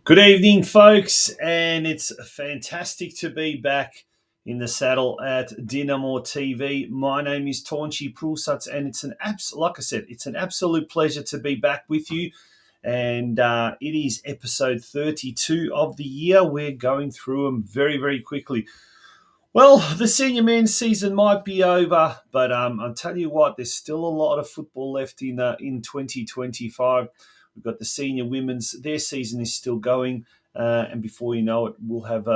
Good evening, folks, and it's fantastic to be back in the saddle at Dinamo TV. My name is Tornchy Prulsatz, and like I said, it's an absolute pleasure to be back with you. And it is episode 32 of the year. We're going through them very, very quickly. Well, the senior men's season might be over, but I'll tell you what, there's still a lot of football left in 2025. We've got the senior women's, their season is still going. And before you know it, we'll have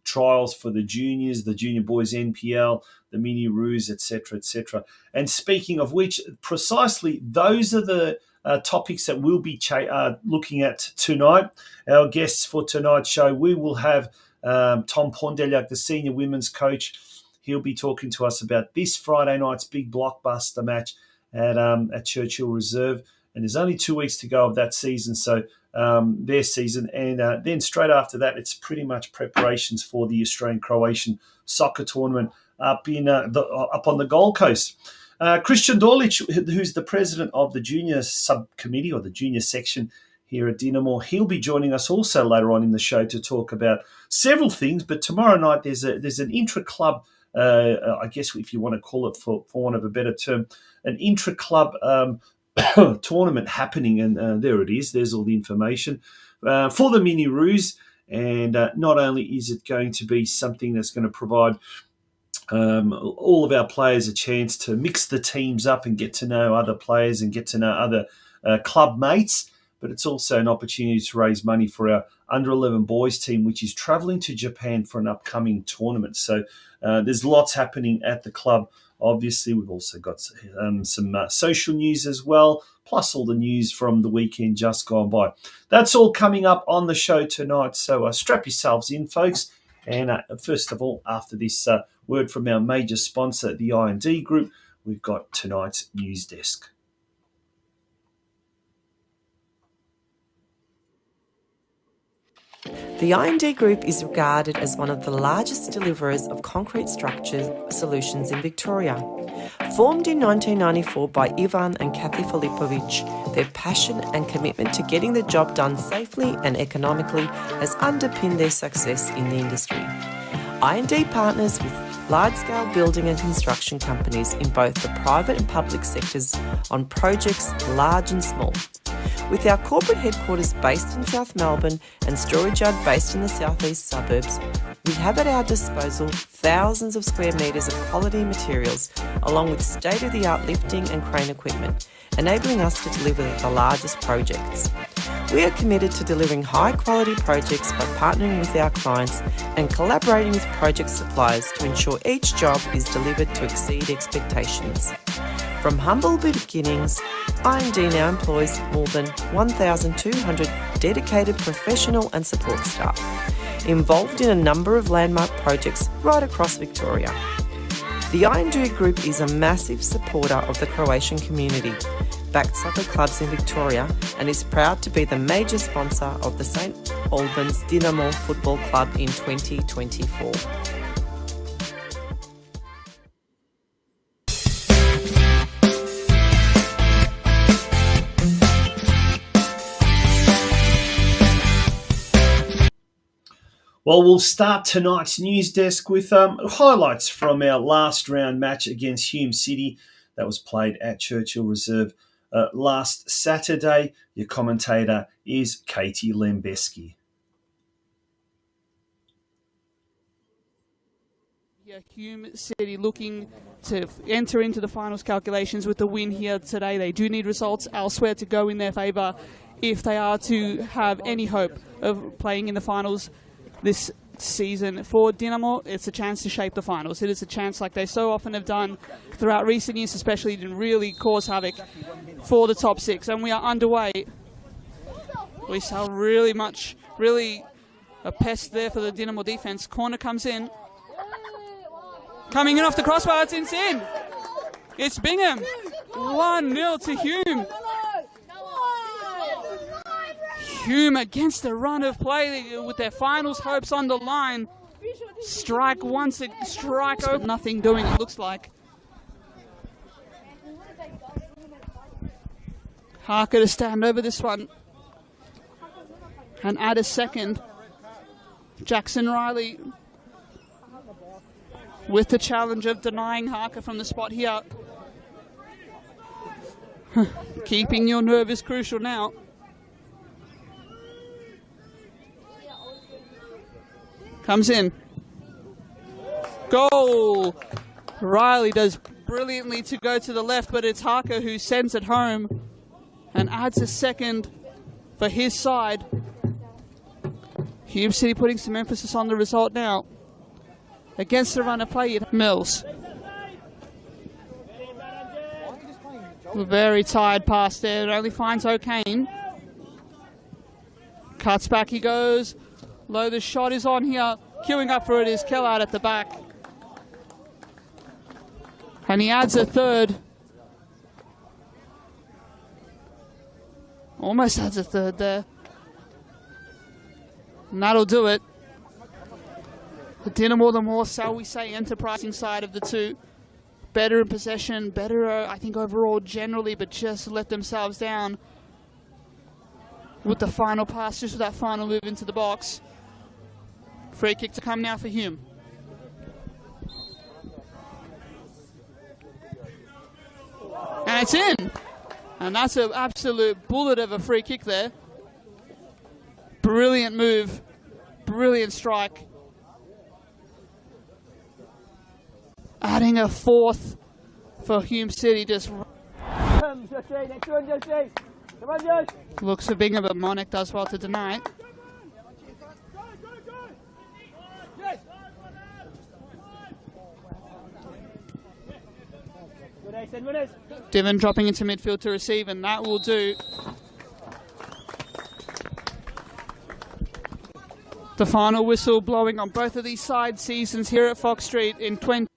trials for the juniors, the junior boys NPL, the mini roos, etc., etc. And speaking of which, precisely those are the topics that we'll be looking at tonight. Our guests for tonight's show, we will have Tom Pondeljak, the senior women's coach. He'll be talking to us about this Friday night's big blockbuster match at Churchill Reserve. And there's only 2 weeks to go of that season, so their season. And then straight after that, it's pretty much preparations for the Australian-Croatian soccer tournament up on the Gold Coast. Kristian Dolic, who's the president of the junior subcommittee or the junior section here at Dinamo, he'll be joining us also later on in the show to talk about several things. But tomorrow night there's an intra-club, I guess if you want to call it for want of a better term, an intra-club tournament happening, and there it is. There's all the information for the mini roos, and not only is it going to be something that's going to provide all of our players a chance to mix the teams up and get to know other players and get to know other club mates, but it's also an opportunity to raise money for our under-11 boys team, which is travelling to Japan for an upcoming tournament. So there's lots happening at the club. Obviously, we've also got some social news as well, plus all the news from the weekend just gone by. That's all coming up on the show tonight, so strap yourselves in, folks. And first of all, after this word from our major sponsor, the I&D Group, we've got tonight's news desk. The I&D Group is regarded as one of the largest deliverers of concrete structure solutions in Victoria. Formed in 1994 by Ivan and Kathy Filipovic, their passion and commitment to getting the job done safely and economically has underpinned their success in the industry. I&D partners with large-scale building and construction companies in both the private and public sectors on projects large and small. With our corporate headquarters based in South Melbourne and storage yard based in the southeast suburbs, we have at our disposal thousands of square metres of quality materials, along with state-of-the-art lifting and crane equipment, enabling us to deliver the largest projects. We are committed to delivering high-quality projects by partnering with our clients and collaborating with project suppliers to ensure each job is delivered to exceed expectations. From humble beginnings, I&D now employs more than 1,200 dedicated professional and support staff, involved in a number of landmark projects right across Victoria. The I&D Group is a massive supporter of the Croatian community, backed soccer clubs in Victoria, and is proud to be the major sponsor of the St Albans Dinamo Football Club in 2024. Well, we'll start tonight's news desk with highlights from our last round match against Hume City that was played at Churchill Reserve last Saturday. Your commentator is Katie Lembeski. Yeah, Hume City looking to enter into the finals calculations with the win here today. They do need results elsewhere to go in their favour if they are to have any hope of playing in the finals this season. For Dinamo, it's a chance to shape the finals. It is a chance, like they so often have done throughout recent years, especially, to really cause havoc for the top six. And we are underway. We saw really a pest there for the Dinamo defense. Corner comes in. Coming in off the crossbar, it's in. It's Bingham. 1-0 to Hume. Hume against the run of play with their finals hopes on the line. Strike once, strike over. Nothing doing, it looks like. Harker to stand over this one. and add a second. Jackson Riley with the challenge of denying Harker from the spot here. Keeping your nerve is crucial now. Comes in. Goal! Riley does brilliantly to go to the left, but it's Harker who sends it home and adds a second for his side. Hume City putting some emphasis on the result now. Against the run of play, Mills. Very tired pass there. It only finds O'Kane. Cuts back, he goes. Low, the shot is on here. Queuing up for it is Kellard at the back. And he adds a third. Almost adds a third there. And that'll do it. The Dinamo, the more, shall we say, enterprising side of the two. Better in possession, better, I think, overall generally, but just let themselves down with the final pass, just with that final move into the box. Free kick to come now for Hume. And it's in. And that's an absolute bullet of a free kick there. Brilliant move. Brilliant strike. Adding a fourth for Hume City. Just looks for Bingham, but Monek does well to deny it. Divin dropping into midfield to receive, and that will do. The final whistle blowing on both of these side seasons here at Fox Street in 20.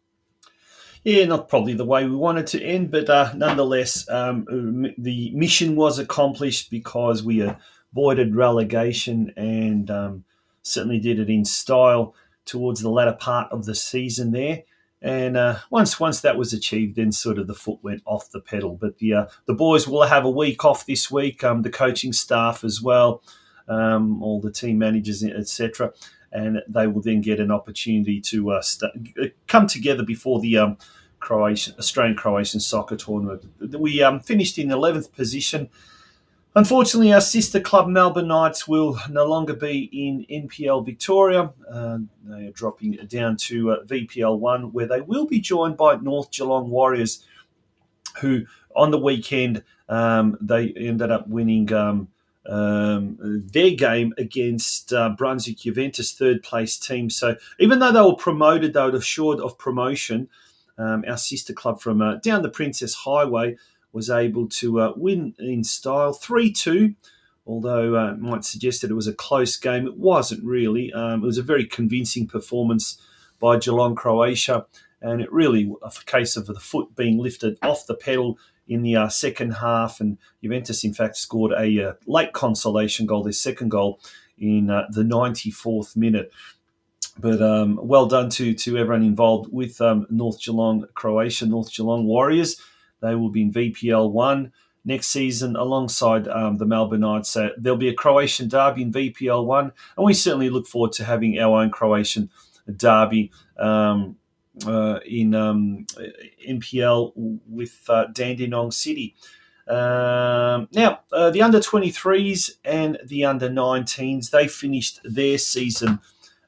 Yeah, not probably the way we wanted to end, but nonetheless, the mission was accomplished because we avoided relegation and certainly did it in style towards the latter part of the season there. And once that was achieved, then sort of the foot went off the pedal. But the boys will have a week off this week, the coaching staff as well, all the team managers, etc. And they will then get an opportunity to come together before the Australian-Croatian soccer tournament. We finished in 11th position. Unfortunately, our sister club Melbourne Knights will no longer be in NPL Victoria. They are dropping down to VPL 1, where they will be joined by North Geelong Warriors, who on the weekend they ended up winning their game against Brunswick Juventus, third place team. So even though they were promoted, they were assured of promotion. Our sister club from down the Princess Highway was able to win in style 3-2, although it might suggest that it was a close game. It wasn't really. It was a very convincing performance by Geelong Croatia, and it really a case of the foot being lifted off the pedal in the second half, and Juventus, in fact, scored a late consolation goal, their second goal, in the 94th minute. But well done to everyone involved with North Geelong Croatia, North Geelong Warriors. They will be in VPL 1 next season alongside the Melbourne Knights. So there'll be a Croatian derby in VPL 1, and we certainly look forward to having our own Croatian derby in NPL with Dandenong City. Now, the under-23s and the under-19s, they finished their season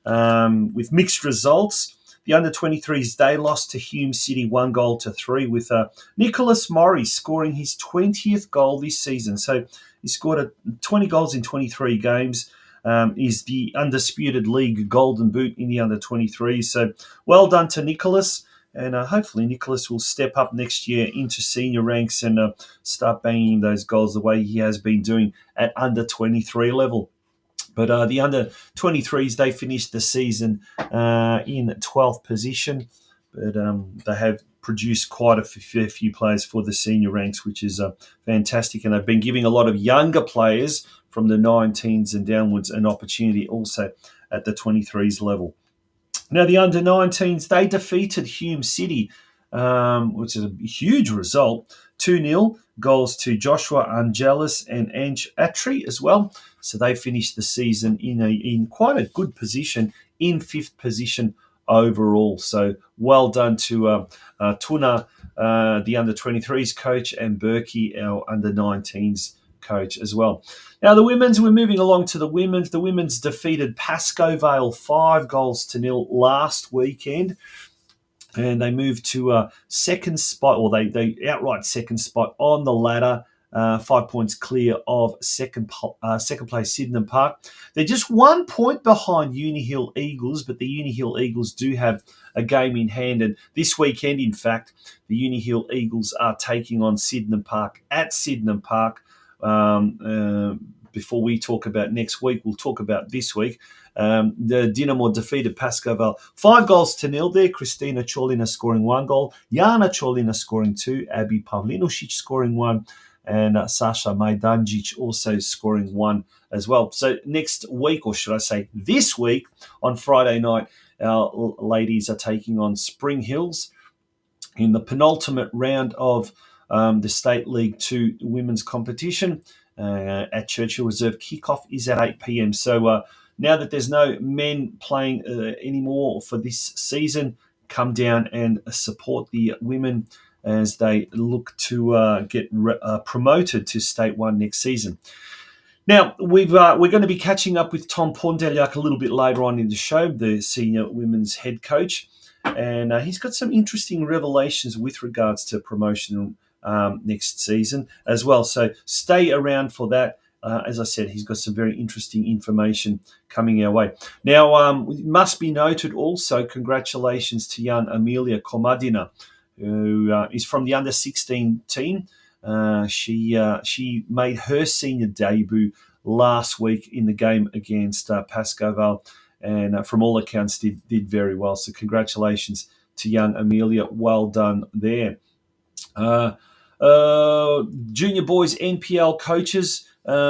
with mixed results. The under-23s, they lost to Hume City 1-3 with Nicholas Morris scoring his 20th goal this season. So he scored 20 goals in 23 games, is the undisputed league golden boot in the under-23s. So well done to Nicholas, and hopefully Nicholas will step up next year into senior ranks and start banging those goals the way he has been doing at under-23 level. But the under-23s, they finished the season in 12th position. But they have produced quite a few players for the senior ranks, which is fantastic. And they've been giving a lot of younger players from the 19s and downwards an opportunity also at the 23s level. Now, the under-19s, they defeated Hume City, which is a huge result, 2-0. Goals to Joshua Angelis and Ange Atri as well. So they finished the season in quite a good position, in 5th position overall. So well done to Tuna, the under-23s coach, and Berkey, our under-19s coach as well. Now the women's, we're moving along to the women's. The women's defeated Pascoe Vale 5-0 last weekend. And they moved to a second spot, or they outright second spot on the ladder, 5 points clear of second place Sydenham Park. They're just 1 point behind Uni Hill Eagles, but the Uni Hill Eagles do have a game in hand. And this weekend, in fact, the Uni Hill Eagles are taking on Sydenham Park at Sydenham Park. Before we talk about next week, we'll talk about this week. The Dinamo defeated Pascoe Vale 5-0 there. Kristina Cholina scoring 1 goal, Jana Cholina scoring 2, Abby Pavlinušić scoring 1, and Sasha Majdanjic also scoring 1 as well. So next week, or should I say this week, on Friday night, our ladies are taking on Spring Hills in the penultimate round of the State League 2 women's competition at Churchill Reserve. Kickoff is at 8 p.m. So now that there's no men playing anymore for this season, come down and support the women as they look to get promoted to State 1 next season. Now, we're going to be catching up with Tom Pondeljak a little bit later on in the show, the senior women's head coach, and he's got some interesting revelations with regards to promotion next season as well. So stay around for that. As I said, he's got some very interesting information coming our way. Now, it must be noted also, congratulations to young Amelia Komadina, who is from the under-16 team. She made her senior debut last week in the game against Pascoe Vale, and from all accounts did very well. So congratulations to young Amelia. Well done there. Junior boys NPL coaches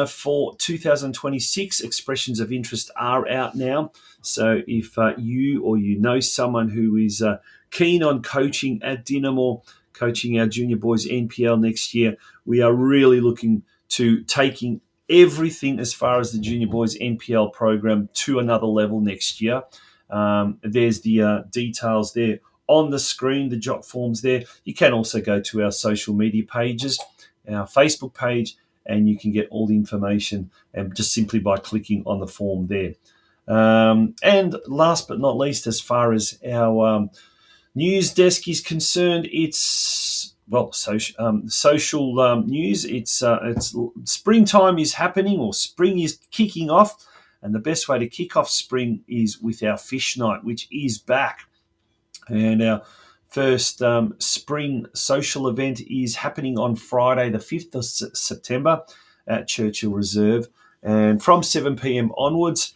for 2026, expressions of interest are out now. So if you or you know someone who is keen on coaching at Dinamo, coaching our junior boys NPL next year, we are really looking to taking everything as far as the junior boys NPL program to another level next year. There's the details there on the screen, the jot forms there. You can also go to our social media pages, our Facebook page, and you can get all the information and just simply by clicking on the form there. And last but not least, as far as our news desk is concerned, it's social news. It's springtime is happening, or spring is kicking off, and the best way to kick off spring is with our fish night, which is back. And our first spring social event is happening on Friday, the 5th of September at Churchill Reserve. And from 7 p.m. onwards,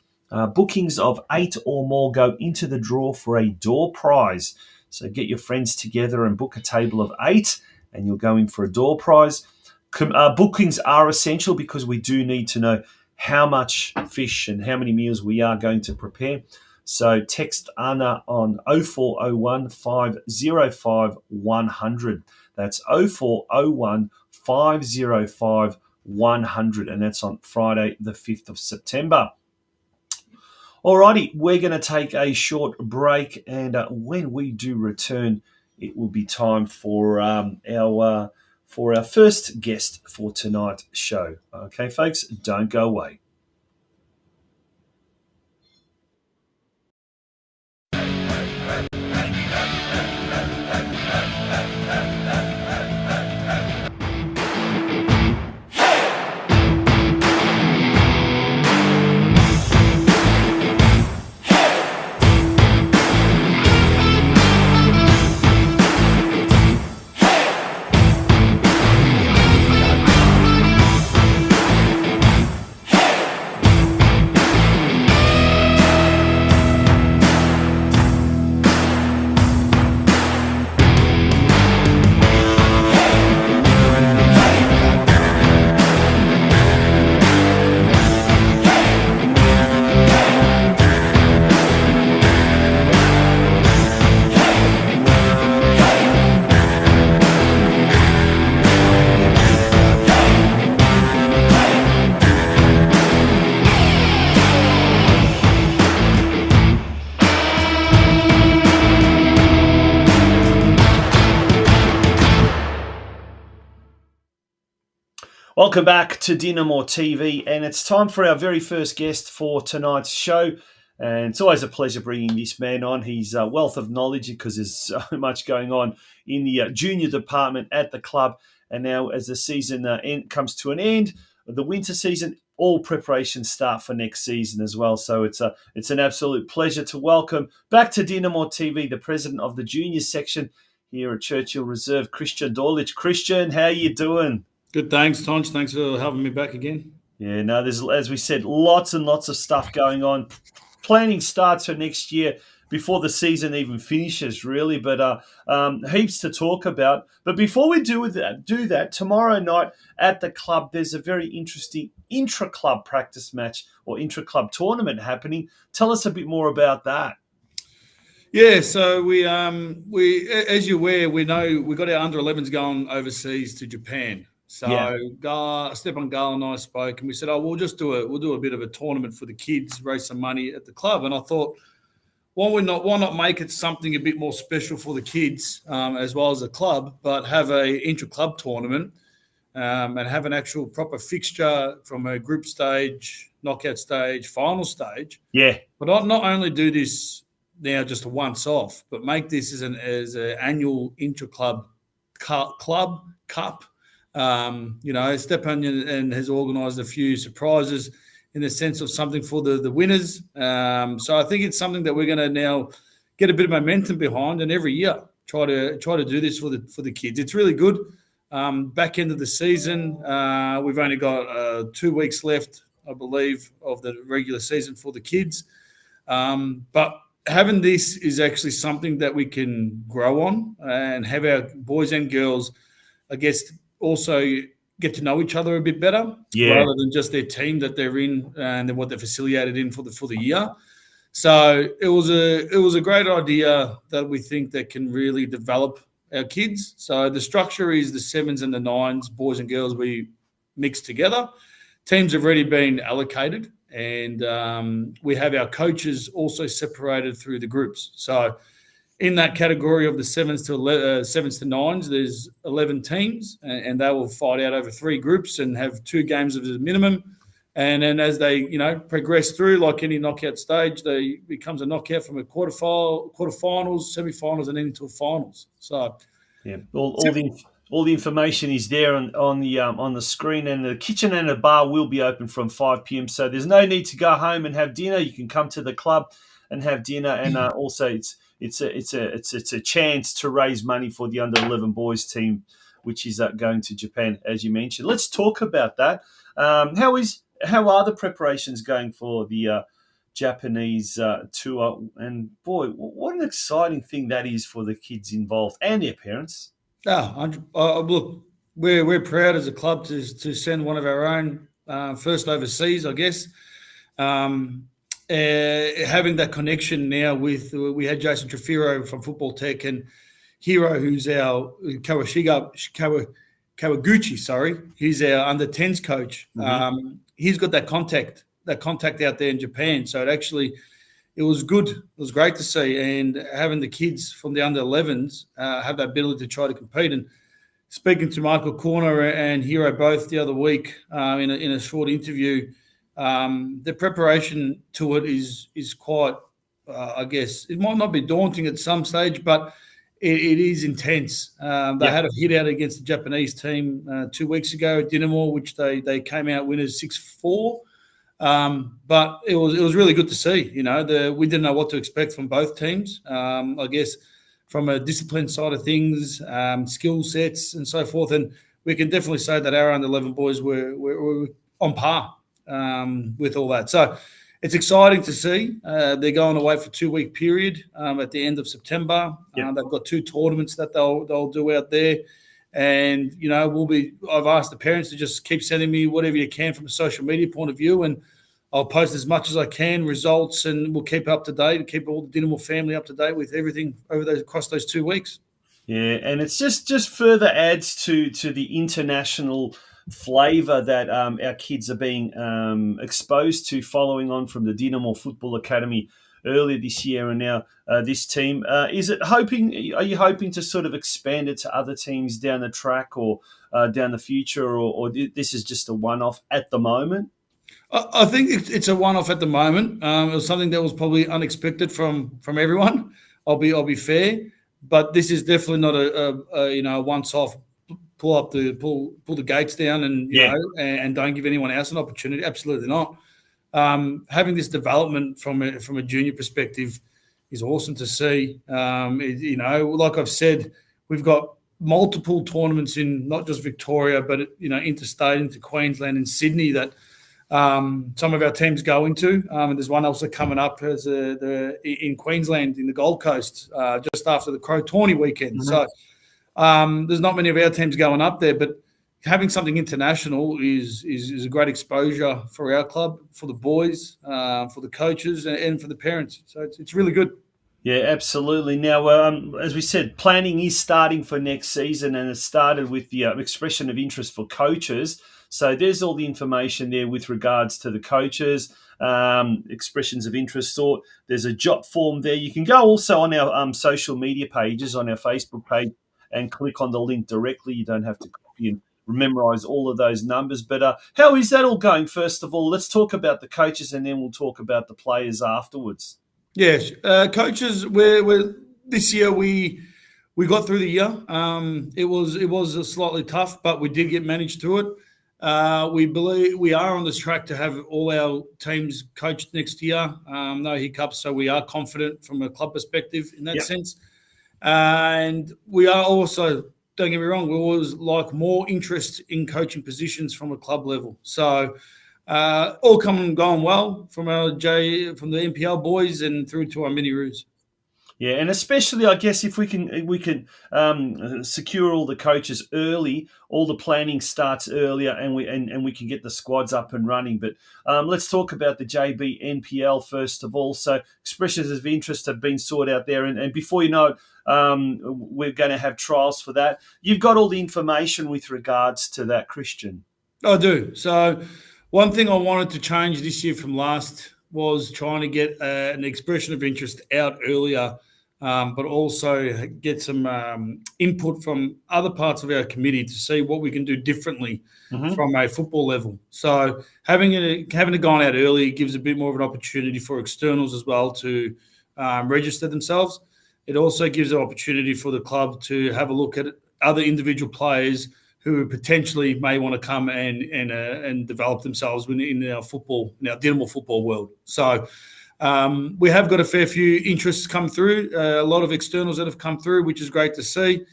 bookings of 8 or more go into the draw for a door prize. So get your friends together and book a table of 8, and you'll go in for a door prize. Bookings are essential because we do need to know how much fish and how many meals we are going to prepare. So text Anna on 0401 505 100. That's 0401 505 100, and that's on Friday, the 5th of September. Alrighty, we're going to take a short break, and when we do return, it will be time for our first guest for tonight's show. Okay, folks, don't go away. Welcome back to Dynamo TV, and it's time for our very first guest for tonight's show. And it's always a pleasure bringing this man on. He's a wealth of knowledge because there's so much going on in the junior department at the club. And now, as the season comes to an end, the winter season, all preparations start for next season as well. So it's an absolute pleasure to welcome back to Dynamo TV the president of the junior section here at Churchill Reserve, Kristian Dolic. Kristian, how you doing? Good, thanks, Tonch. Thanks for having me back again. Yeah, no, there's, as we said, lots and lots of stuff going on. Planning starts for next year before the season even finishes, really, but heaps to talk about. But before we do that, tomorrow night at the club, there's a very interesting intra-club practice match or intra-club tournament happening. Tell us a bit more about that. Yeah, so we as you're aware, we know we got our under-11s going overseas to Japan. So Stepan Gall and I spoke, and we said, we'll do a bit of a tournament for the kids, raise some money at the club. And I thought, why not make it something a bit more special for the kids as well as the club, but have a intra-club tournament and have an actual proper fixture from a group stage, knockout stage, final stage. Yeah. But not only do this now just a once-off, but make this as an annual intra-club club cup. Stepan and has organised a few surprises in the sense of something for the winners. So I think it's something that we're going to now get a bit of momentum behind, and every year try to do this for the kids. It's really good. Back end of the season, we've only got 2 weeks left, I believe, of the regular season for the kids. But having this is actually something that we can grow on and have our boys and girls, I guess, also get to know each other a bit better, rather than just their team that they're in and then what they're affiliated in for the year. So it was a great idea that we think that can really develop our kids. So the structure is the 7s and the 9s, boys and girls, we mix together. Teams have already been allocated, and we have our coaches also separated through the groups. So in that category of the 7s to 9s, there's 11 teams, and they will fight out over 3 groups and have 2 games of the minimum. And then as they, progress through, like any knockout stage, they becomes a knockout from a quarterfinals, semi-finals, and then into a finals. So, yeah, all the information is there on the screen, and the kitchen and the bar will be open from 5 p.m. So there's no need to go home and have dinner. You can come to the club and have dinner, and also it's a chance to raise money for the under-11 boys team, which is going to Japan, as you mentioned. Let's talk about that. How are the preparations going for the Japanese tour? And boy, what an exciting thing that is for the kids involved and their parents. Look, we're proud as a club to send one of our own first overseas, I guess. Having that connection now we had Jason Trefiro from Football Tech and Hiro, who's our Kawaguchi, sorry. He's our under-10s coach. Mm-hmm. He's got that contact out there in Japan. So it was good. It was great to see. And having the kids from the under-11s have that ability to try to compete. And speaking to Michael Corner and Hiro both the other week in a short interview, the preparation to it is quite, I guess, it might not be daunting at some stage, but it is intense. They had a hit out against the Japanese team 2 weeks ago at Dynamo, which they came out winners 6-4. But it was really good to see. We didn't know what to expect from both teams. I guess from a discipline side of things, skill sets and so forth, and we can definitely say that our under-11 boys were on par with all that. So it's exciting to see. They're going away for a 2-week period at the end of September. Yep. They've got 2 tournaments that they'll do out there. And, I've asked the parents to just keep sending me whatever you can from a social media point of view, and I'll post as much as I can, results, and we'll keep up to date and keep all the Dynamo family up to date with everything across those 2 weeks. Yeah, and it's just further adds to the international flavour that our kids are being exposed to, following on from the Dynamo Football Academy earlier this year, and now this team. Are you hoping to sort of expand it to other teams down the track or down the future, or this is just a one-off at the moment? I think it's a one-off at the moment. It was something that was probably unexpected from everyone. I'll be fair, but this is definitely not a once-off. Pull the gates down and and don't give anyone else an opportunity. Absolutely not. Having this development from a junior perspective is awesome to see. Like I've said, we've got multiple tournaments in not just Victoria, but interstate into Queensland and Sydney that some of our teams go into. And there's one also coming up in Queensland in the Gold Coast just after the Crow Tawny weekend. Mm-hmm. So there's not many of our teams going up there, but having something international is a great exposure for our club, for the boys, for the coaches, and for the parents. So it's really good. Yeah, absolutely. Now, as we said, planning is starting for next season, and it started with the expression of interest for coaches. So there's all the information there with regards to the coaches, expressions of interest. Or there's a jot form there. You can go also on our social media pages, on our Facebook page, and click on the link directly. You don't have to copy and memorize all of those numbers. But how is that all going? First of all, let's talk about the coaches, and then we'll talk about the players afterwards. Yes, coaches. We're this year we got through the year. It was slightly tough, but we did get managed through it. We believe we are on this track to have all our teams coached next year. No hiccups, so we are confident from a club perspective in that sense. And we are also, don't get me wrong, we always like more interest in coaching positions from a club level. So all coming and going well from the NPL boys and through to our mini roos. Yeah, and especially, I guess, if we can secure all the coaches early, all the planning starts earlier, and we can get the squads up and running. But let's talk about the JB NPL first of all. So expressions of interest have been sorted out there, and before you know it, we're going to have trials for that. You've got all the information with regards to that, Kristian. I do. So one thing I wanted to change this year from last was trying to get an expression of interest out earlier, but also get some input from other parts of our committee to see what we can do differently from a football level. So having it gone out early gives a bit more of an opportunity for externals as well to register themselves. It also gives an opportunity for the club to have a look at other individual players who potentially may want to come and develop themselves in our Dinamo football world. So we have got a fair few interests come through, a lot of externals that have come through, which is great to see.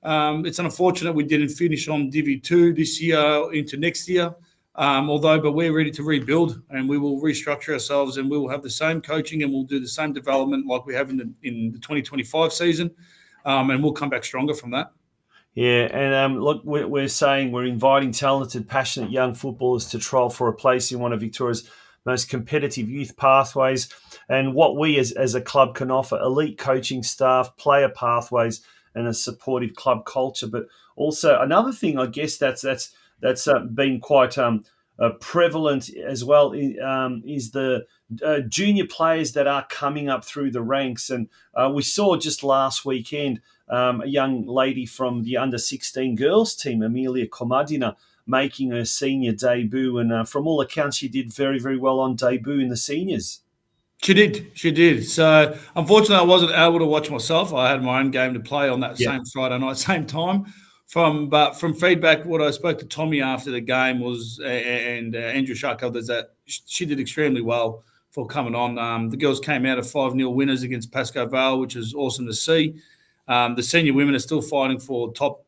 It's unfortunate we didn't finish on Divi 2 this year into next year, but we're ready to rebuild, and we will restructure ourselves, and we will have the same coaching, and we'll do the same development like we have in the 2025 season, and we'll come back stronger from that. Yeah, and look, we're saying we're inviting talented, passionate young footballers to trial for a place in one of Victoria's most competitive youth pathways, and what we as a club can offer: elite coaching staff, player pathways, and a supportive club culture. But also another thing, I guess that's been quite prevalent as well is the junior players that are coming up through the ranks, and we saw just last weekend a young lady from the under-16 girls team, Amelia Komadina, making her senior debut. And from all accounts, she did very, very well on debut in the seniors. She did. So, unfortunately, I wasn't able to watch myself. I had my own game to play on that same Friday night, same time. But from feedback, what I spoke to Tommy after the game was, and Andrew Sharko, is that she did extremely well for coming on. The girls came out of 5-0 winners against Pascoe Vale, which is awesome to see. The senior women are still fighting for top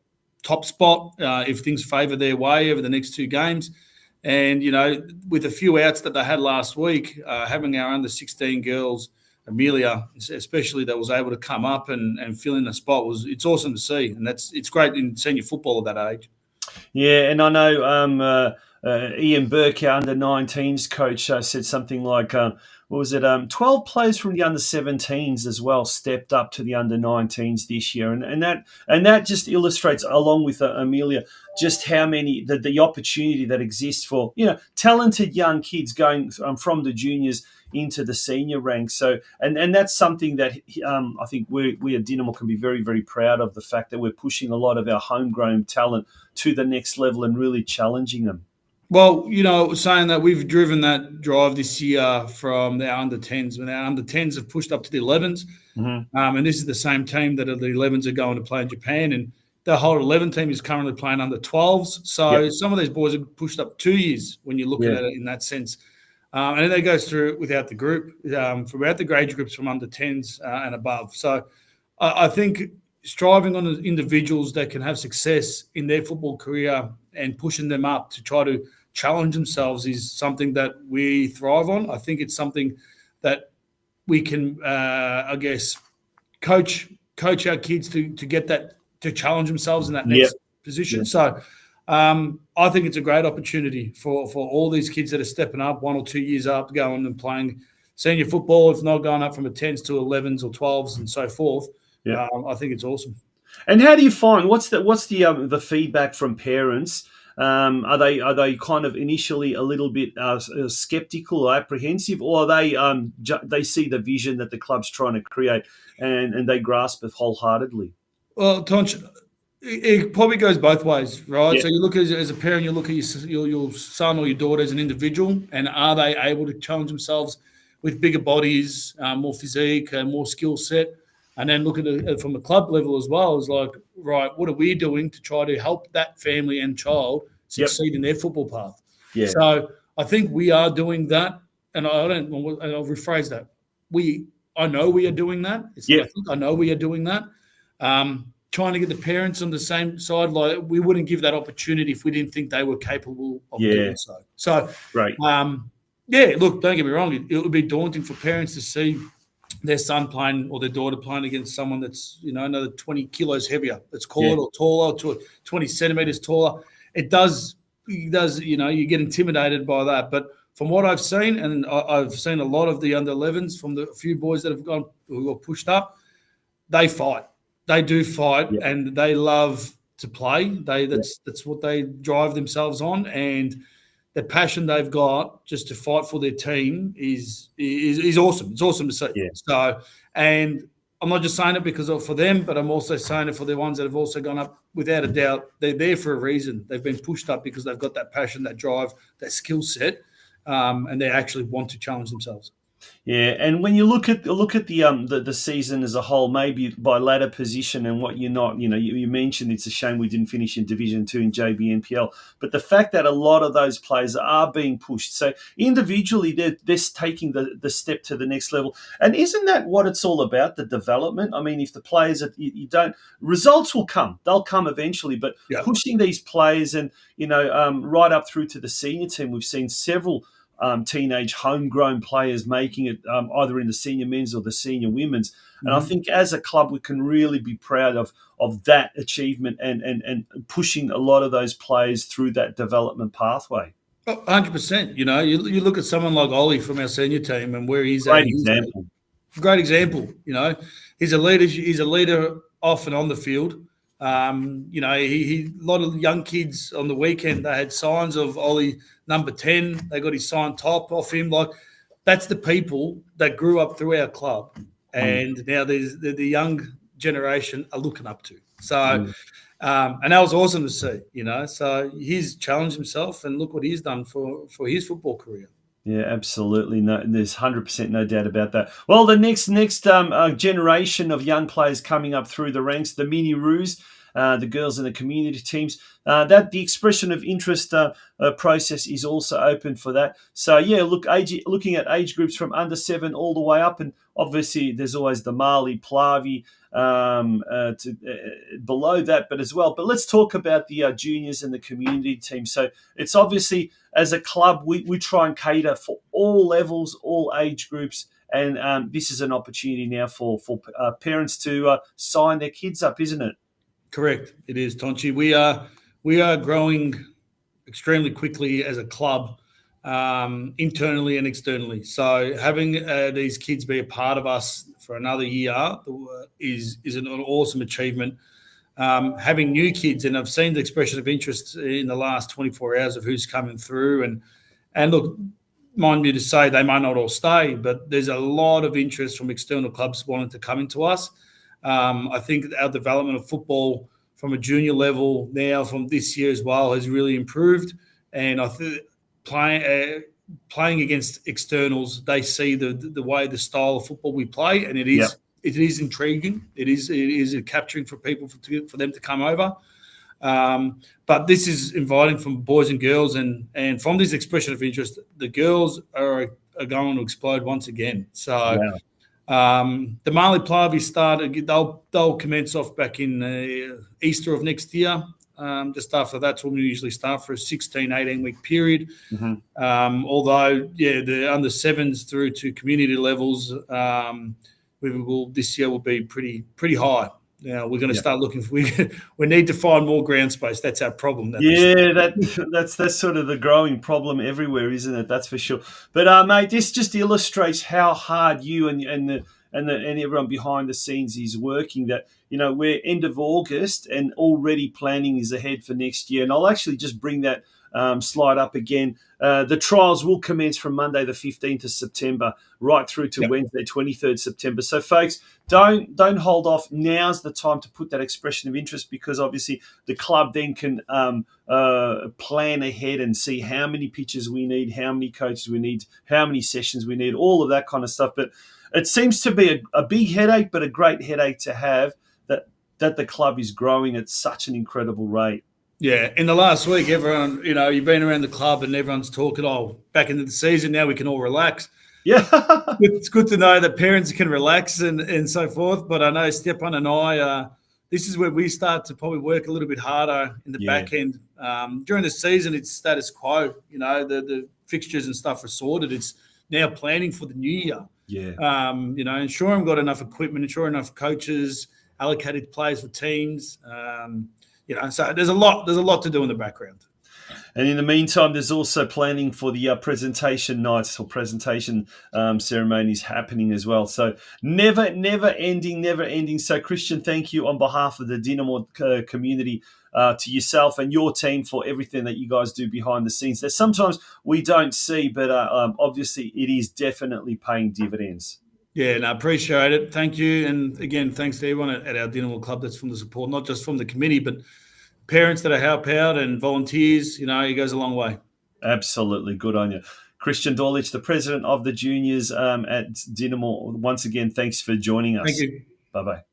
spot if things favour their way over the next 2 games. And, with a few outs that they had last week, having our under-16 girls, Amelia especially, that was able to come up and fill in the spot, it's awesome to see. And it's great in senior football at that age. Yeah, and I know Ian Burke, our under-19s coach, said something like, 12 players from the under-17s as well stepped up to the under-19s this year, and that just illustrates, along with Amelia, just how many the opportunity that exists for talented young kids going from the juniors into the senior ranks. So, and that's something that I think we at Dinamo can be very, very proud of, the fact that we're pushing a lot of our homegrown talent to the next level and really challenging them. Well, saying that, we've driven that drive this year from our under-10s. When our under-10s have pushed up to the 11s, and this is the same team that the 11s are going to play in Japan, and the whole 11 team is currently playing under 12s. So some of these boys have pushed up 2 years when you look at it in that sense. And then they go through it without the group, throughout the grade groups from under 10s and above. So I think striving on individuals that can have success in their football career and pushing them up to try to challenge themselves is something that we thrive on. I think it's something that we can, coach our kids to get that, to challenge themselves in that next position. So I think it's a great opportunity for all these kids that are stepping up 1 or 2 years up, going and playing senior football, if not going up from a 10s to 11s or 12s and so forth. I think it's awesome. And how do you find, what's the feedback from parents? Are they kind of initially a little bit skeptical or apprehensive, or are they see the vision that the club's trying to create and they grasp it wholeheartedly? Well, Tonch, it probably goes both ways, right? So you look as a parent, you look at your son or your daughter as an individual, and are they able to challenge themselves with bigger bodies, more physique, more skill set? And then look at it from a club level as well, is like, right, what are we doing to try to help that family and child succeed in their football path? So I think we are doing that, and I'll rephrase that. I know we are doing that. I know we are doing that. Trying to get the parents on the same side, like, we wouldn't give that opportunity if we didn't think they were capable of doing so. So, right. Look, don't get me wrong. It would be daunting for parents to see their son playing or their daughter playing against someone that's, another 20 kilos heavier, let's call it, or taller, to 20 centimeters taller. It does, you get intimidated by that. But from what I've seen, and I've seen a lot of the under 11s from the few boys that have who got pushed up, they fight. They do fight, and they love to play. That's what they drive themselves on, and the passion they've got just to fight for their team is awesome. It's awesome to see. So, and I'm not just saying it because for them, but I'm also saying it for the ones that have also gone up. Without a doubt, they're there for a reason. They've been pushed up because they've got that passion, that drive, that skill set, and they actually want to challenge themselves. Yeah, and when you look at the season as a whole, maybe by ladder position and what you're not, you mentioned it's a shame we didn't finish in Division 2 in JBNPL, but the fact that a lot of those players are being pushed, so individually they're taking the step to the next level, and isn't that what it's all about, the development? I mean, if the players you don't, results will come, they'll come eventually, but pushing these players and right up through to the senior team, we've seen several teenage homegrown players making it either in the senior men's or the senior women's. And I think as a club, we can really be proud of that achievement and pushing a lot of those players through that development pathway. 100%. You look at someone like Ollie from our senior team and where he's Great example. Great example. He's a leader. He's a leader off and on the field. He a lot of young kids on the weekend, they had signs of Ollie number 10. They got his sign top off him. Like, that's the people that grew up through our club, and now there's the young generation are looking up to. So, and that was awesome to see. So he's challenged himself, and look what he's done for his football career. Yeah, absolutely. No, there's 100% no doubt about that. Well, the next generation of young players coming up through the ranks, the mini Roos, the girls in the community teams, that the expression of interest process is also open for that. So looking at age groups from under 7 all the way up, and obviously there's always the Marley, Plavi, below that, but as well. But let's talk about the juniors and the community team. So it's obviously, as a club, we try and cater for all levels, all age groups, and this is an opportunity now for parents to sign their kids up, isn't it? Correct. It is, Tonchi. We are growing extremely quickly as a club, internally and externally. So having these kids be a part of us for another year is an awesome achievement. Having new kids, and I've seen the expression of interest in the last 24 hours of who's coming through, and look, mind me to say they may not all stay, but there's a lot of interest from external clubs wanting to come into us. I think our development of football from a junior level now from this year as well has really improved. And I think playing against externals, they see the way, the style of football we play, and it is intriguing. It is capturing for people for them to come over. But this is inviting from boys and girls, and from this expression of interest, the girls are going to explode once again. So the Marley Plavi started. They'll commence off back in Easter of next year. Just after that's when we usually start for a 16, 18-week period. Mm-hmm. Although, the under sevens through to community levels, this year will be pretty high. Now we're going to start looking. We need to find more ground space. That's our problem. That's sort of the growing problem everywhere, isn't it? That's for sure. But mate, this just illustrates how hard you and everyone behind the scenes is working. That we're end of August and already planning is ahead for next year. And I'll actually just bring that slide up again. The trials will commence from Monday the 15th of September right through to Wednesday 23rd September. So folks, don't hold off. Now's the time to put that expression of interest, because obviously the club then can plan ahead and see how many pitches we need, how many coaches we need, how many sessions we need, all of that kind of stuff. But it seems to be a big headache, but a great headache to have, that the club is growing at such an incredible rate. Yeah, in the last week, everyone, you've been around the club and everyone's talking, back into the season, now we can all relax. Yeah. It's good to know that parents can relax and so forth. But I know Stepan and I, this is where we start to probably work a little bit harder in the back end. During the season, it's status quo. The fixtures and stuff are sorted. It's now planning for the new year. Yeah. Ensuring we've got enough equipment, ensuring enough coaches, allocated players for teams. So there's a lot to do in the background. And in the meantime, there's also planning for the presentation nights or presentation ceremonies happening as well. So never ending. So Kristian, thank you on behalf of the Dynamo community to yourself and your team for everything that you guys do behind the scenes that sometimes we don't see, but obviously it is definitely paying dividends. Yeah, I appreciate it. Thank you. And again, thanks to everyone at our Dynamo Club that's from the support, not just from the committee, but parents that are help out and volunteers. It goes a long way. Absolutely. Good on you. Kristian Dolic, the president of the juniors at Dynamo. Once again, thanks for joining us. Thank you. Bye-bye.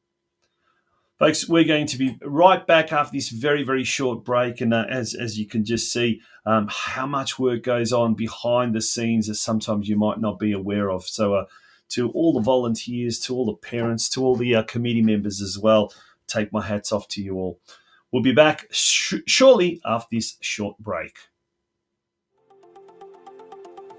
Folks, we're going to be right back after this very, very short break. And as you can just see, how much work goes on behind the scenes that sometimes you might not be aware of. So, to all the volunteers, to all the parents, to all the committee members as well, take my hats off to you all. We'll be back shortly after this short break.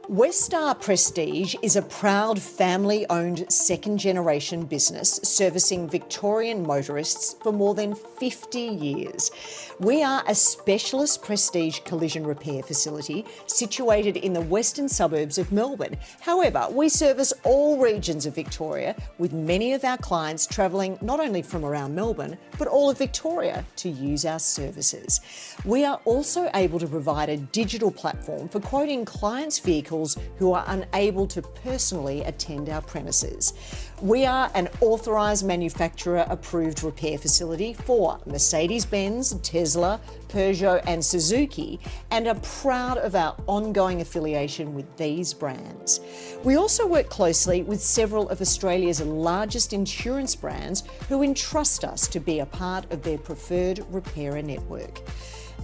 Westar Prestige is a proud family-owned second-generation business servicing Victorian motorists for more than 50 years. We are a specialist prestige collision repair facility situated in the western suburbs of Melbourne. However, we service all regions of Victoria, with many of our clients travelling not only from around Melbourne, but all of Victoria to use our services. We are also able to provide a digital platform for quoting clients' vehicles who are unable to personally attend our premises. We are an authorised manufacturer approved repair facility for Mercedes-Benz, Tesla, Peugeot and Suzuki, and are proud of our ongoing affiliation with these brands. We also work closely with several of Australia's largest insurance brands who entrust us to be a part of their preferred repairer network.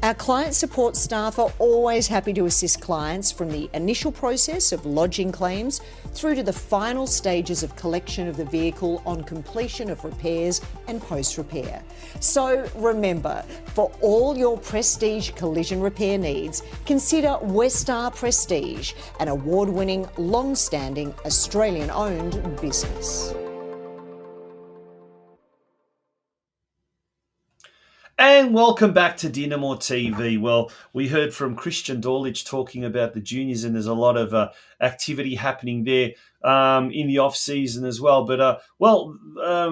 Our client support staff are always happy to assist clients from the initial process of lodging claims through to the final stages of collection of the vehicle on completion of repairs and post-repair. So remember, for all your prestige collision repair needs, consider Westar Prestige, an award-winning, long-standing, Australian-owned business. And welcome back to Dinamo TV. Well, we heard from Kristian Dolic talking about the juniors, and there's a lot of activity happening there in the off season as well. But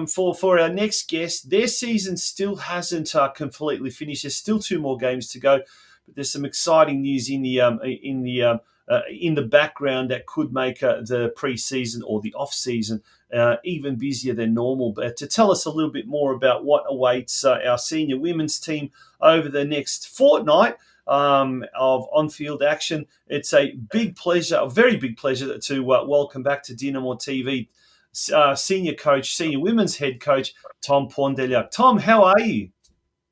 for our next guest, their season still hasn't completely finished. There's still 2 more games to go, but there's some exciting news in the in the background that could make the pre-season or the off-season even busier than normal. But to tell us a little bit more about what awaits our senior women's team over the next fortnight of on-field action, it's a big pleasure, a very big pleasure to welcome back to Dynamo TV senior women's head coach, Tom Pondeljak. Tom, how are you?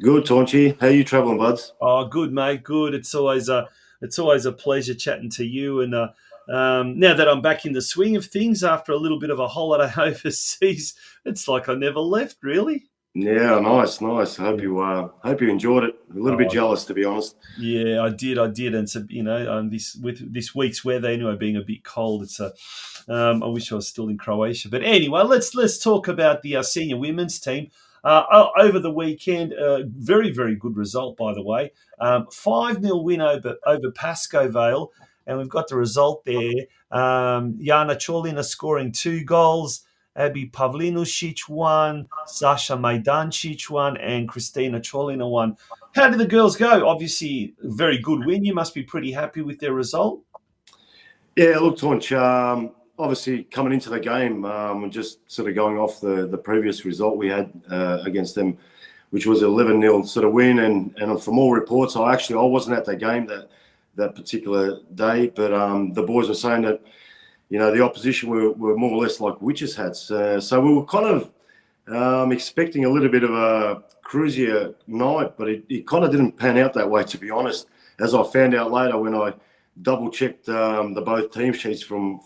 Good, Taunchy. How you travelling, buds? Oh, good, mate. Good. It's always a pleasure chatting to you. And now that I'm back in the swing of things after a little bit of a holiday overseas, it's like I never left, really. Yeah, nice. Hope you enjoyed it. A little bit jealous, to be honest. Yeah, I did. And so, with this week's weather anyway being a bit cold, it's I wish I was still in Croatia. But anyway, let's talk about the senior women's team. Over the weekend, very, very good result, by the way. 5-0 win over Pascoe Vale, and we've got the result there. Jana Cholina scoring 2 goals, Abby Pavlinušić 1, Sasha Majdancic 1, and Kristina Cholina 1. How did the girls go? Obviously, a very good win. You must be pretty happy with their result. Yeah, look, Taunch, obviously coming into the game, and just sort of going off the previous result we had against them, which was 11-0 sort of win. And from all reports, I wasn't at that game that particular day, but the boys were saying that, the opposition were more or less like witches' hats. So we were kind of expecting a little bit of a cruisier night, but it kind of didn't pan out that way, to be honest, as I found out later when I double-checked the both team sheets from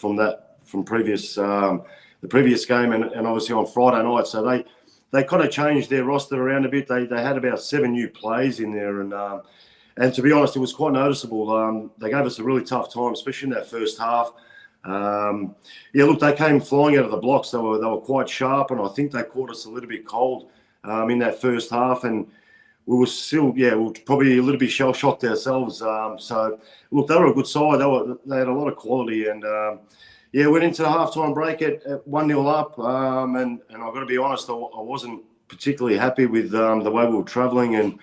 previous the previous game and obviously on Friday night. So they kind of changed their roster around a bit. They had about 7 new plays in there, and to be honest, it was quite noticeable. They gave us a really tough time, especially in that first half. They came flying out of the blocks. They were quite sharp, and I think they caught us a little bit cold in that first half, and we were still, we were probably a little bit shell-shocked ourselves. So look, they were a good side. They had a lot of quality, and went into the halftime break at 1-0 up, and I've got to be honest, I wasn't particularly happy with the way we were travelling, and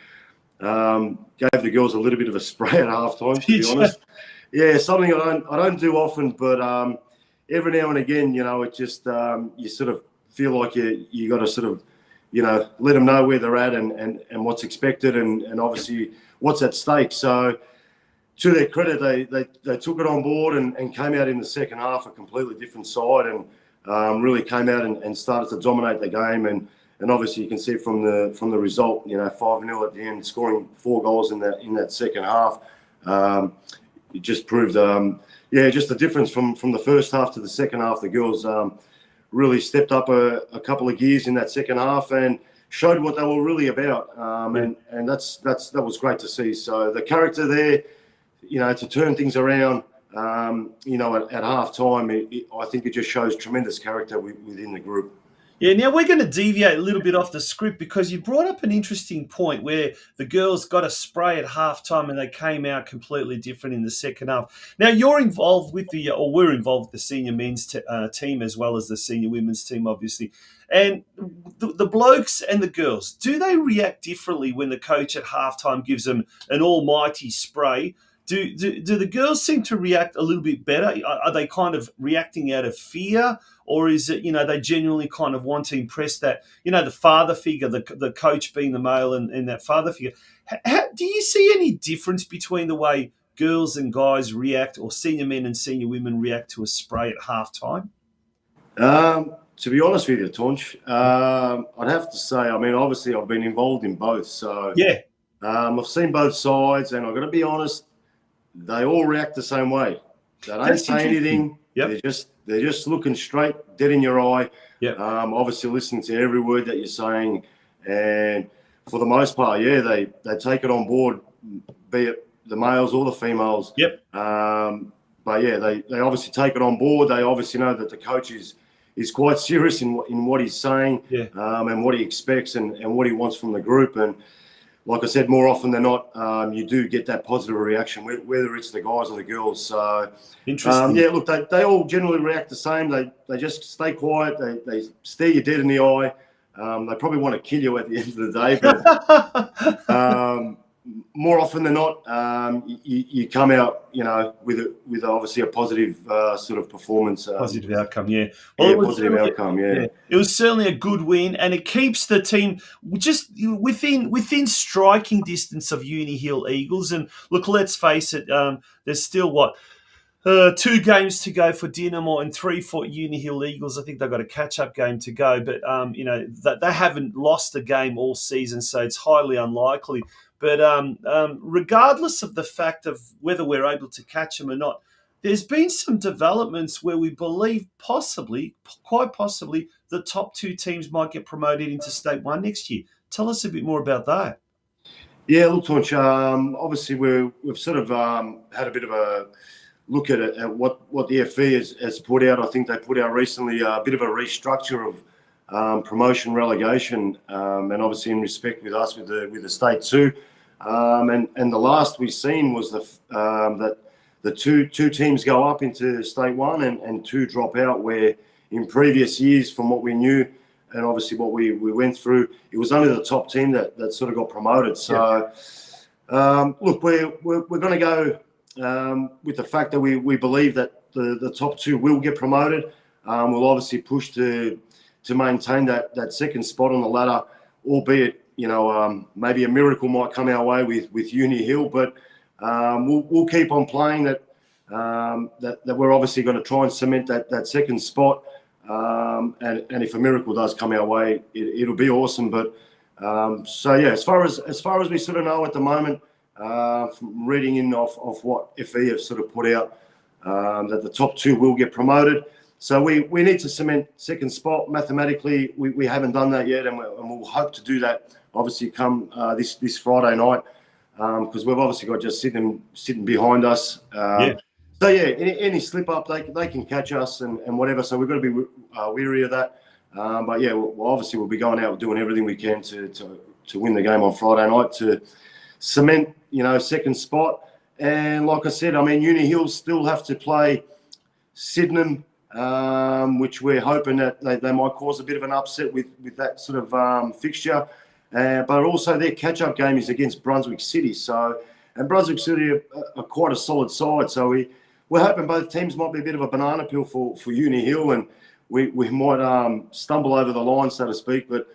gave the girls a little bit of a spray at halftime, to be honest. Yeah, something I don't do often, but every now and again, it just you sort of feel like you got to sort of let them know where they're at and what's expected and obviously what's at stake. So to their credit, they took it on board and came out in the second half a completely different side and really came out and started to dominate the game. And obviously you can see from the result, 5-0 at the end, scoring 4 goals in that second half. It just proved, just the difference from the first half to the second half. The girls really stepped up a couple of gears in that second half and showed what they were really about. And that was great to see. So the character there, to turn things around, at half time, I think it just shows tremendous character within the group. Yeah, now we're going to deviate a little bit off the script because you brought up an interesting point where the girls got a spray at halftime and they came out completely different in the second half. Now you're involved with we're involved with the senior men's team as well as the senior women's team, obviously. And the blokes and the girls, do they react differently when the coach at halftime gives them an almighty spray? Do the girls seem to react a little bit better? Are they kind of reacting out of fear? Or is it, they genuinely kind of want to impress that, the father figure, the coach being the male and that father figure? Do you see any difference between the way girls and guys react or senior men and senior women react to a spray at halftime? To be honest with you, Taunch, I'd have to say, obviously I've been involved in both. So yeah, I've seen both sides and I've got to be honest, they all react the same way. They don't say anything. Yep. They're just looking straight, dead in your eye. Yep. Obviously listening to every word that you're saying. And for the most part, they take it on board, be it the males or the females. Yep. But they obviously take it on board. They obviously know that the coach is quite serious in what he's saying, and what he expects and what he wants from the group. And like I said, more often than not, you do get that positive reaction, whether it's the guys or the girls. So, interesting. Look, they all generally react the same. They just stay quiet. They stare you dead in the eye. They probably want to kill you at the end of the day. But more often than not, you come out, with obviously a positive sort of performance. Positive outcome, yeah. Well, it was positive outcome, yeah. It was certainly a good win, and it keeps the team just within striking distance of Uni Hill Eagles. And look, let's face it, there's still 2 games to go for Dinamo and 3 for Uni Hill Eagles. I think they've got a catch-up game to go, but they haven't lost a game all season, so it's highly unlikely. But regardless of the fact of whether we're able to catch them or not, there's been some developments where we believe quite possibly, the top 2 teams might get promoted into State 1 next year. Tell us a bit more about that. Yeah, look, Torch, obviously we've sort of had a bit of a look at what the FE has put out. I think they put out recently a bit of a restructure of promotion relegation, and obviously in respect with us with the State 2, and the last we've seen was that the two teams go up into State 1 and 2 drop out, where in previous years, from what we knew and obviously what we went through, it was only the top team that sort of got promoted. So look, we're going to go with the fact that we believe that the top 2 will get promoted. We'll obviously push to maintain that second spot on the ladder, albeit maybe a miracle might come our way with Uni Hill, but we'll keep on playing that we're obviously going to try and cement that second spot, and if a miracle does come our way, it'll be awesome. But so yeah, as far as we sort of know at the moment, from reading in of what FE have sort of put out, that the top 2 will get promoted. So we need to cement second spot mathematically. We haven't done that yet, and we'll hope to do that obviously come this Friday night, because we've obviously got just sitting behind us. So yeah, any slip up, they can catch us and whatever. So we've got to be weary of that. But yeah, we'll be going out doing everything we can to win the game on Friday night to cement second spot. And like I said, I mean, Uni Hill still have to play Sydenham, which we're hoping that they might cause a bit of an upset with that sort of fixture. But also their catch-up game is against Brunswick City. And Brunswick City are quite a solid side. So we're hoping both teams might be a bit of a banana peel for Uni Hill, and we might stumble over the line, so to speak. But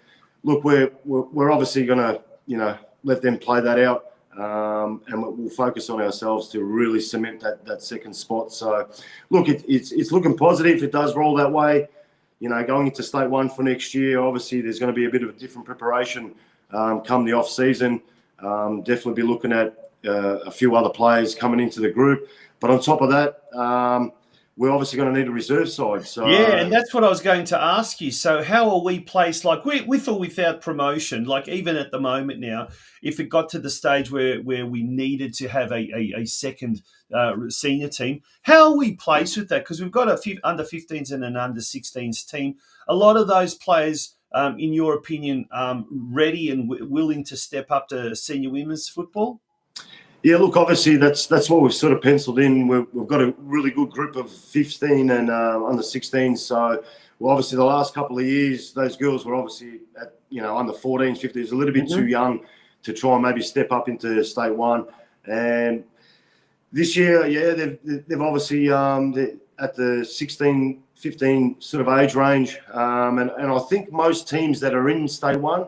look, we're obviously going to let them play that out. And we'll focus on ourselves to really cement that second spot. So, look, it's looking positive. It does roll that way. Going into State 1 for next year, obviously there's going to be a bit of a different preparation come the off-season. Definitely be looking at a few other players coming into the group. But on top of that, we're obviously going to need a reserve side. So yeah, and that's what I was going to ask you. So how are we placed, like with or without promotion, like even at the moment now, if it got to the stage where we needed to have a second senior team, how are we placed with that? Because we've got a few under 15s and an under 16s team. A lot of those players, in your opinion, ready and willing to step up to senior women's football? Yeah, look, obviously that's what we've sort of penciled in. We've got a really good group of 15 and under 16. So, obviously the last couple of years, those girls were obviously at under 14s, 15s, a little bit too young to try and maybe step up into State 1. And this year, yeah, they've obviously at the 16, 15 sort of age range. And I think most teams that are in State 1,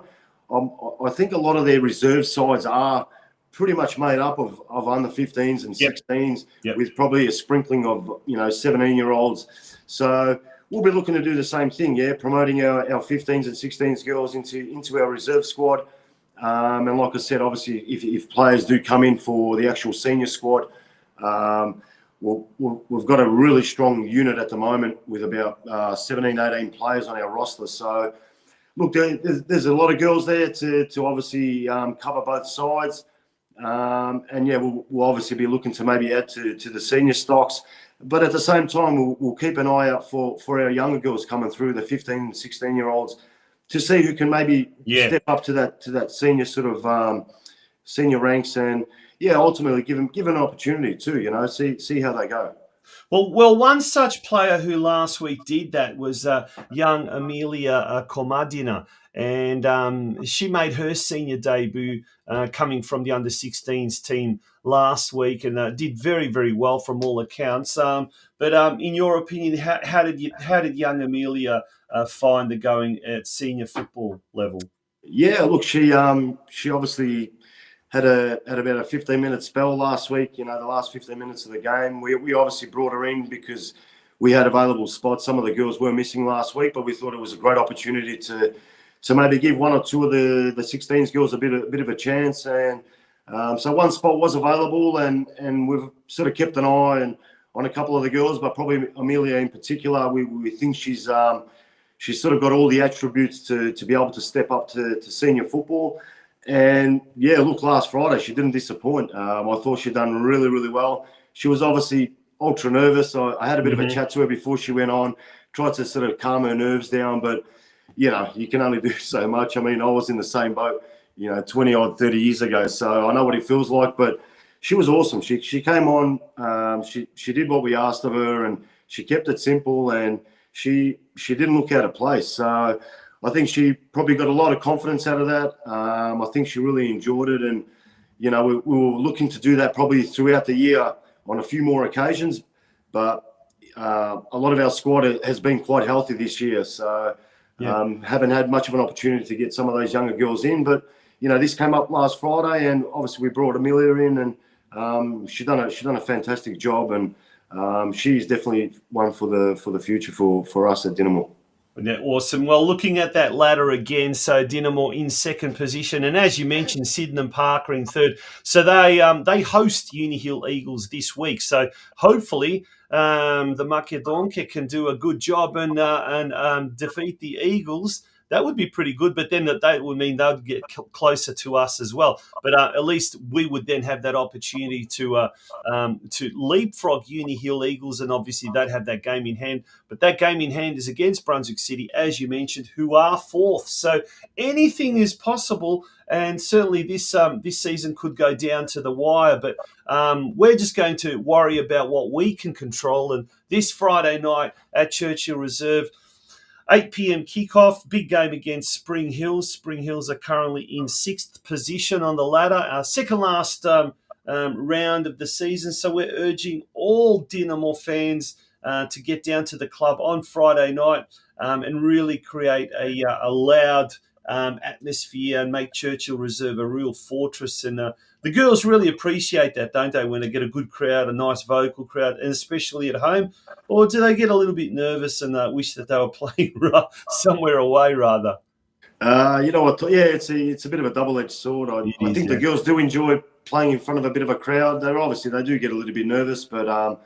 I think a lot of their reserve sides are pretty much made up of under 15s and 16s, with probably a sprinkling of 17-year-olds. So we'll be looking to do the same thing, promoting our 15s and 16s girls into our reserve squad. And like I said, obviously, if players do come in for the actual senior squad, we've got a really strong unit at the moment with about 17, 18 players on our roster. So look, there's a lot of girls there to obviously cover both sides. And yeah, we'll obviously be looking to maybe add to the senior stocks, but at the same time, we'll keep an eye out for our younger girls coming through, the 15 and 16-year-olds, to see who can maybe step up to that senior sort of senior ranks, and ultimately give them an opportunity too. See how they go. Well, one such player who last week did that was young Amelia Komadina, and she made her senior debut coming from the under-16s team last week, and did very, very well from all accounts. But in your opinion, how did young Amelia find the going at senior football level? Yeah, look, she obviously had about a 15-minute spell last week. You know, the last 15 minutes of the game. We obviously brought her in because we had available spots. Some of the girls were missing last week, but we thought it was a great opportunity to maybe give one or two of the 16s girls a bit of a chance. And so one spot was available, and we've sort of kept an eye on a couple of the girls, but probably Amelia in particular. We think she's sort of got all the attributes to be able to step up to senior football. And yeah, look, last Friday she didn't disappoint. I thought she'd done really, really well. She was obviously ultra nervous. I had a bit of a chat to her before she went on, tried to sort of calm her nerves down, but you know, you can only do so much. I mean, I was in the same boat, 20 odd 30 years ago, so I know what it feels like. But she was awesome. She came on, she did what we asked of her, and she kept it simple, and she didn't look out of place. So I think she probably got a lot of confidence out of that. I think she really enjoyed it, and we were looking to do that probably throughout the year on a few more occasions. But a lot of our squad has been quite healthy this year, so haven't had much of an opportunity to get some of those younger girls in. But this came up last Friday, and obviously we brought Amelia in, and she's done a fantastic job, and she's definitely one for the future for us at Dinamo. Yeah, awesome. Well, looking at that ladder again, so Dinamo in second position, and as you mentioned, Sydenham Park are in third. So they host Uni Hill Eagles this week. So hopefully the Makedonke can do a good job and defeat the Eagles. That would be pretty good, but then that would mean they would get closer to us as well. But at least we would then have that opportunity to leapfrog Uni Hill Eagles, and obviously they'd have that game in hand. But that game in hand is against Brunswick City, as you mentioned, who are fourth. So anything is possible, and certainly this season could go down to the wire. But we're just going to worry about what we can control. And this Friday night at Churchill Reserve, 8 p.m. kickoff, big game against Spring Hills. Spring Hills are currently in sixth position on the ladder, our second last round of the season. So we're urging all Dinamo fans to get down to the club on Friday night and really create a loud atmosphere and make Churchill Reserve a real fortress. And the girls really appreciate that, don't they, when they get a good crowd, a nice vocal crowd, and especially at home? Or do they get a little bit nervous and wish that they were playing somewhere away, rather? You know what? Yeah, it's a bit of a double-edged sword. I think the girls do enjoy playing in front of a bit of a crowd. They do get a little bit nervous, but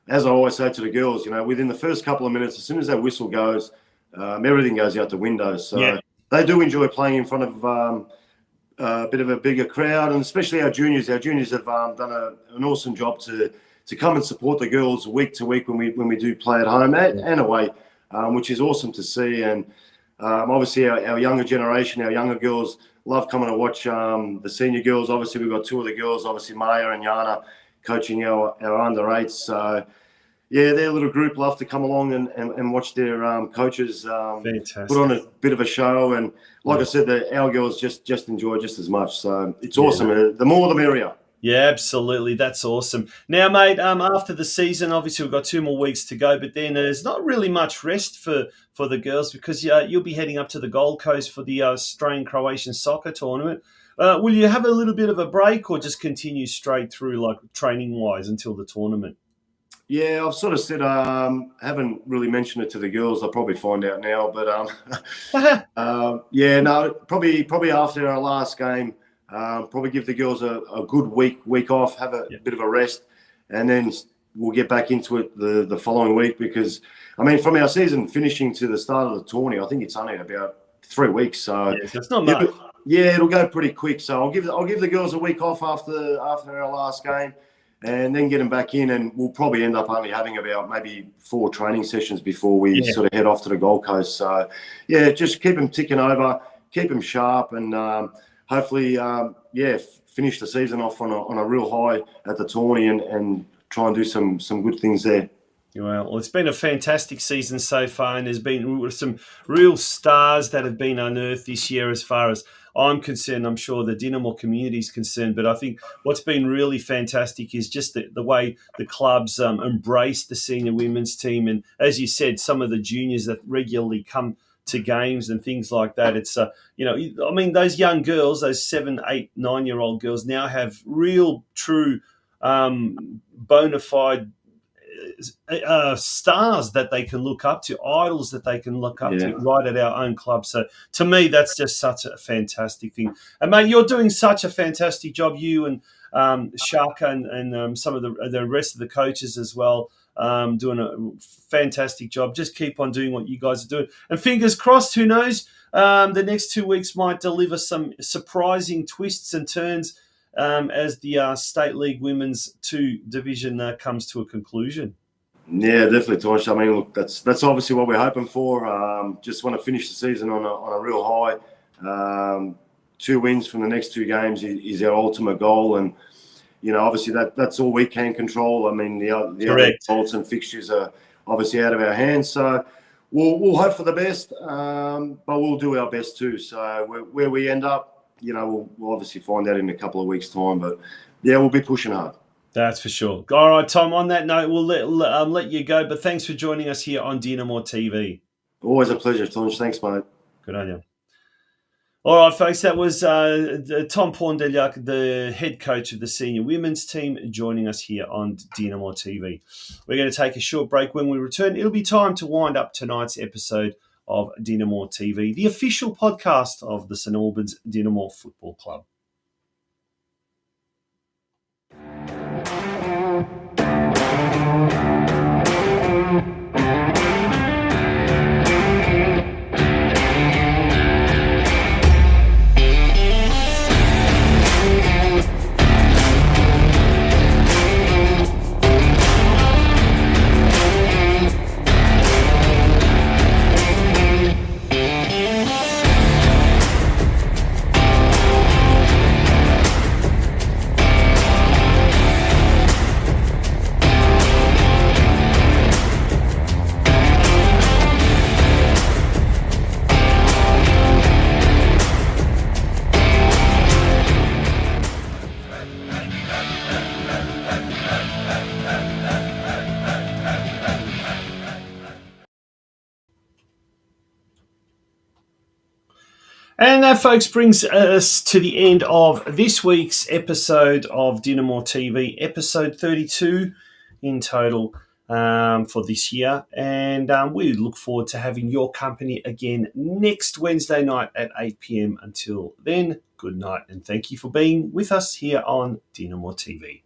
as I always say to the girls, within the first couple of minutes, as soon as that whistle goes, everything goes out the window. So they do enjoy playing in front of a bit of a bigger crowd, and especially our juniors. Our juniors have done an awesome job to come and support the girls week to week when we do play at home and away, which is awesome to see. And obviously our younger generation, our younger girls love coming to watch the senior girls. Obviously we've got two of the girls, obviously Maya and Yana, coaching our under eights. So yeah, their little group love to come along and watch their coaches put on a bit of a show. And like I said, our girls just enjoy just as much. So it's awesome. The more the merrier. Yeah, absolutely. That's awesome. Now, mate, after the season, obviously we've got 2 more weeks to go, but then there's not really much rest for the girls because you'll be heading up to the Gold Coast for the Australian-Croatian soccer tournament. Will you have a little bit of a break or just continue straight through, like training-wise, until the tournament? Yeah, I've sort of said haven't really mentioned it to the girls. I'll probably find out now, but probably after our last game. Probably give the girls a good week off, have a bit of a rest, and then we'll get back into it the following week because, I mean, from our season finishing to the start of the tourney, I think it's only about 3 weeks. So it's not much. Yeah, it'll go pretty quick. So I'll give the girls a week off after our last game, and then get them back in, and we'll probably end up only having about maybe 4 training sessions before we sort of head off to the Gold Coast. So yeah, just keep them ticking over, keep them sharp, and hopefully, finish the season off on a real high at the tourney and try and do some good things there. Well, it's been a fantastic season so far, and there's been some real stars that have been unearthed this year as far as I'm concerned. I'm sure the Dinamo community is concerned, but I think what's been really fantastic is just the way the clubs embrace the senior women's team. And as you said, some of the juniors that regularly come to games and things like that. It's, those young girls, those 7, 8, 9-year-old girls now have real, true, bona fide stars that they can look up to, idols that they can look up to right at our own club. So to me, that's just such a fantastic thing. And mate, you're doing such a fantastic job, you and Shaka and some of the rest of the coaches as well, doing a fantastic job. Just keep on doing what you guys are doing. And fingers crossed, who knows, the next 2 weeks might deliver some surprising twists and turns as the State League Women's 2 division comes to a conclusion. Yeah, definitely, Tosh. I mean, look, that's obviously what we're hoping for. Just want to finish the season on a real high. 2 wins from the next 2 games is our ultimate goal, and obviously that's all we can control. I mean, the other results and fixtures are obviously out of our hands. So we'll hope for the best, but we'll do our best too. So where we end up, we'll obviously find out in a couple of weeks' time. But yeah, we'll be pushing hard. That's for sure. All right, Tom, on that note, we'll let you go. But thanks for joining us here on Dinamo TV. Always a pleasure, Tom. Thanks, mate. Good on you. All right, folks, that was Tom Pondeljak, the head coach of the senior women's team, joining us here on Dinamo TV. We're going to take a short break. When we return, it'll be time to wind up tonight's episode of Dinamo TV, the official podcast of the St Albans Dinamo Football Club. And that, folks, brings us to the end of this week's episode of Dinamo TV, episode 32 in total for this year. And we look forward to having your company again next Wednesday night at 8 p.m. Until then, good night, and thank you for being with us here on Dinamo TV.